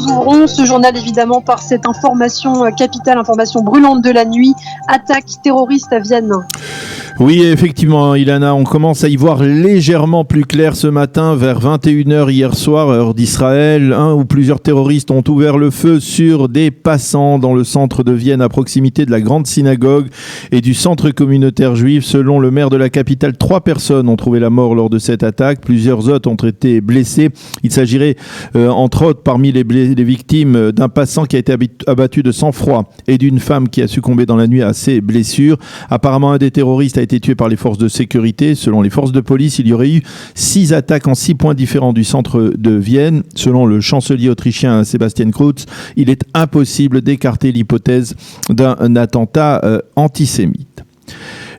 ouvrons ce journal évidemment par cette information capitale, information brûlante de la nuit, attaque terroriste à Vienne. Oui, effectivement, Ilana, on commence à y voir légèrement plus clair ce matin vers 21h hier soir, heure d'Israël. Un ou plusieurs terroristes ont ouvert le feu sur des passants dans le centre de Vienne, à proximité de la grande synagogue et du centre communautaire juif. Selon le maire de la capitale, 3 personnes ont trouvé la mort lors de cette attaque. Plusieurs autres ont été blessés. Il s'agirait, entre autres, parmi les victimes, d'un passant qui a été abattu de sang-froid et d'une femme qui a succombé dans la nuit à ses blessures. Apparemment, un des terroristes a été tué par les forces de sécurité. Selon les forces de police, il y aurait eu 6 attaques en 6 points différents du centre de Vienne. Selon le chancelier autrichien Sebastian Kurz, il est impossible d'écarter l'hypothèse d'un attentat antisémite.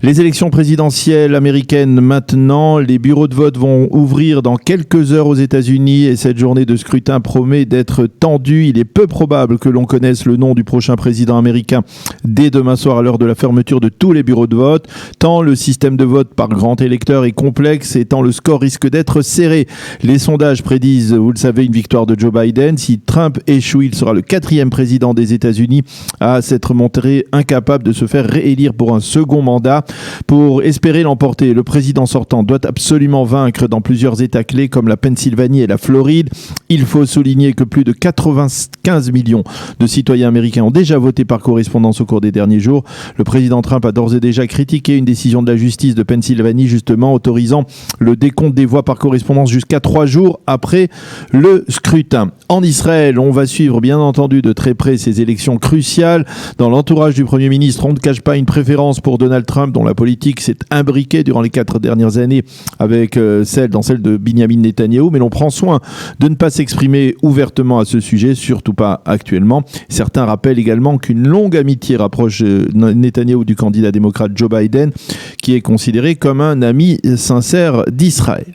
Les élections présidentielles américaines maintenant, les bureaux de vote vont ouvrir dans quelques heures aux États-Unis et cette journée de scrutin promet d'être tendue. Il est peu probable que l'on connaisse le nom du prochain président américain dès demain soir à l'heure de la fermeture de tous les bureaux de vote, tant le système de vote par grand électeur est complexe et tant le score risque d'être serré. Les sondages prédisent, vous le savez, une victoire de Joe Biden. Si Trump échoue, il sera le 4e président des États-Unis à s'être montré incapable de se faire réélire pour un second mandat. Pour espérer l'emporter, le président sortant doit absolument vaincre dans plusieurs États clés comme la Pennsylvanie et la Floride. Il faut souligner que plus de 95 millions de citoyens américains ont déjà voté par correspondance au cours des derniers jours. Le président Trump a d'ores et déjà critiqué une décision de la justice de Pennsylvanie, justement autorisant le décompte des voix par correspondance jusqu'à 3 jours après le scrutin. En Israël, on va suivre bien entendu de très près ces élections cruciales. Dans l'entourage du Premier ministre, on ne cache pas une préférence pour Donald Trump, dont la politique s'est imbriquée durant les 4 dernières années avec celle de Binyamin Netanyahou, mais l'on prend soin de ne pas s'exprimer ouvertement à ce sujet, surtout pas actuellement. Certains rappellent également qu'une longue amitié rapproche Netanyahou du candidat démocrate Joe Biden, qui est considéré comme un ami sincère d'Israël.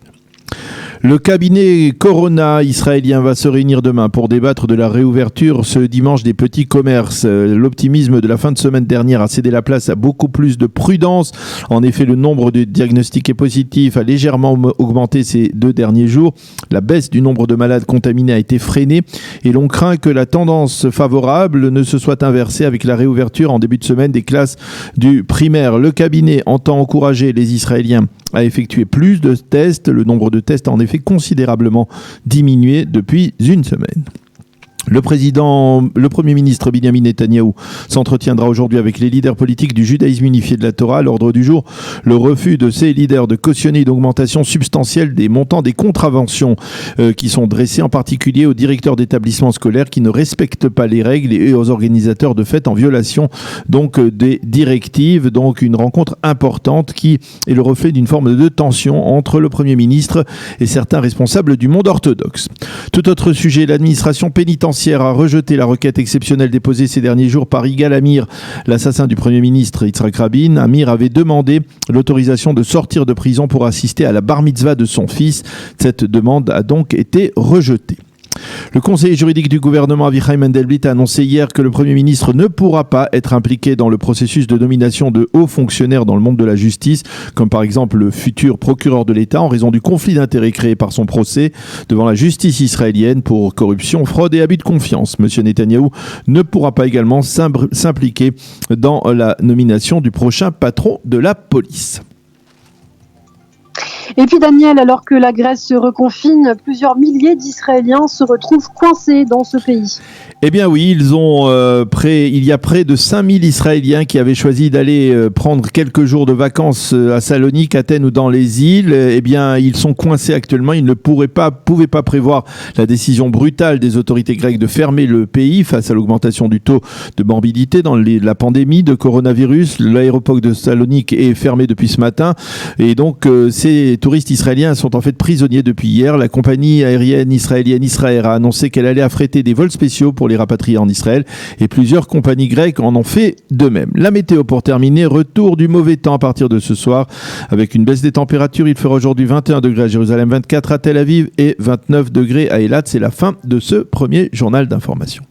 Le cabinet Corona israélien va se réunir demain pour débattre de la réouverture ce dimanche des petits commerces. L'optimisme de la fin de semaine dernière a cédé la place à beaucoup plus de prudence. En effet, le nombre de diagnostiqués positifs a légèrement augmenté ces 2 derniers jours. La baisse du nombre de malades contaminés a été freinée et l'on craint que la tendance favorable ne se soit inversée avec la réouverture en début de semaine des classes du primaire. Le cabinet entend encourager les Israéliens à effectuer plus de tests. Le nombre de tests a en effet considérablement diminué depuis une semaine. Le Premier ministre Binyamin Netanyahou s'entretiendra aujourd'hui avec les leaders politiques du judaïsme unifié de la Torah. À l'ordre du jour, le refus de ces leaders de cautionner une augmentation substantielle des montants des contraventions qui sont dressées, en particulier aux directeurs d'établissements scolaires qui ne respectent pas les règles et aux organisateurs de fêtes en violation donc des directives. Donc une rencontre importante qui est le reflet d'une forme de tension entre le Premier ministre et certains responsables du monde orthodoxe. Tout autre sujet, l'administration pénitentiaire a rejeté la requête exceptionnelle déposée ces derniers jours par Yigal Amir, l'assassin du Premier ministre Yitzhak Rabin. Amir avait demandé l'autorisation de sortir de prison pour assister à la bar mitzvah de son fils. Cette demande a donc été rejetée. Le conseiller juridique du gouvernement Avichai Mendelblit a annoncé hier que le Premier ministre ne pourra pas être impliqué dans le processus de nomination de hauts fonctionnaires dans le monde de la justice, comme par exemple le futur procureur de l'État, en raison du conflit d'intérêts créé par son procès devant la justice israélienne pour corruption, fraude et abus de confiance. Monsieur Netanyahou ne pourra pas également s'impliquer dans la nomination du prochain patron de la police. Et puis Daniel, alors que la Grèce se reconfine, plusieurs milliers d'Israéliens se retrouvent coincés dans ce pays. Eh bien oui, il y a près de 5000 Israéliens qui avaient choisi d'aller prendre quelques jours de vacances à Salonique, Athènes ou dans les îles. Eh bien, ils sont coincés actuellement. Ils ne pouvaient pas prévoir la décision brutale des autorités grecques de fermer le pays face à l'augmentation du taux de morbidité dans la pandémie de coronavirus. L'aéroport de Salonique est fermé depuis ce matin. Et donc, ces touristes israéliens sont en fait prisonniers depuis hier. La compagnie aérienne israélienne Israël a annoncé qu'elle allait affréter des vols spéciaux pour les rapatrier en Israël et plusieurs compagnies grecques en ont fait de même. La météo pour terminer, retour du mauvais temps à partir de ce soir avec une baisse des températures. Il fera aujourd'hui 21 degrés à Jérusalem, 24 à Tel Aviv et 29 degrés à Eilat. C'est la fin de ce premier journal d'information.